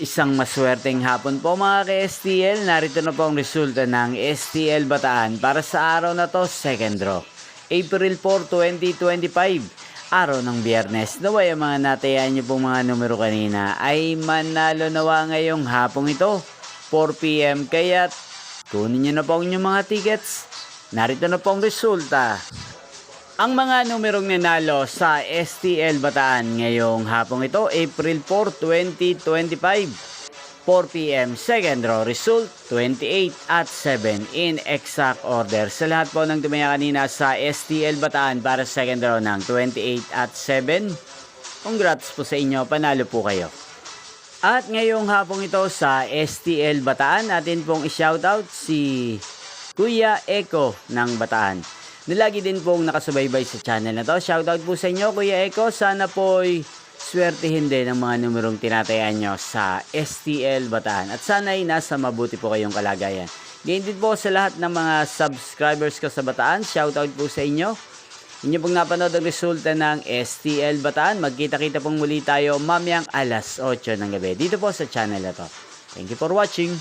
Isang maswerteng hapon po mga ka-STL. Narito na po ang resulta ng STL Bataan para sa araw na to, second draw. April 4, 2025. Araw ng Biyernes. Naway ang mga natayan nyo pong mga numero kanina ay manalo nawa ngayong hapong ito, 4 PM. Kaya kunin nyo na po ang inyong mga tickets. Narito na po ang resulta. Ang mga numerong nanalo sa STL Bataan ngayong hapong ito, April 4, 2025, 4 PM, second draw, result 28 at 7 in exact order. Sa lahat po ng tumaya kanina sa STL Bataan para second draw ng 28 at 7, congrats po sa inyo, panalo po kayo. At ngayong hapong ito sa STL Bataan, natin pong i-shoutout si Kuya Eko ng Bataan, na lagi din pong nakasubaybay sa channel na to. Shoutout po sa inyo, Kuya Eko. Sana po'y swertihin din ang mga numerong tinatayan nyo sa STL Bataan. At sana'y nasa mabuti po kayong kalagayan. Ganyan din po sa lahat ng mga subscribers ko sa Bataan. Shoutout po sa inyo. Inyo pong napanood ang resulta ng STL Bataan. Magkita-kita pong muli tayo mamayang alas 8 ng gabi dito po sa channel na to. Thank you for watching.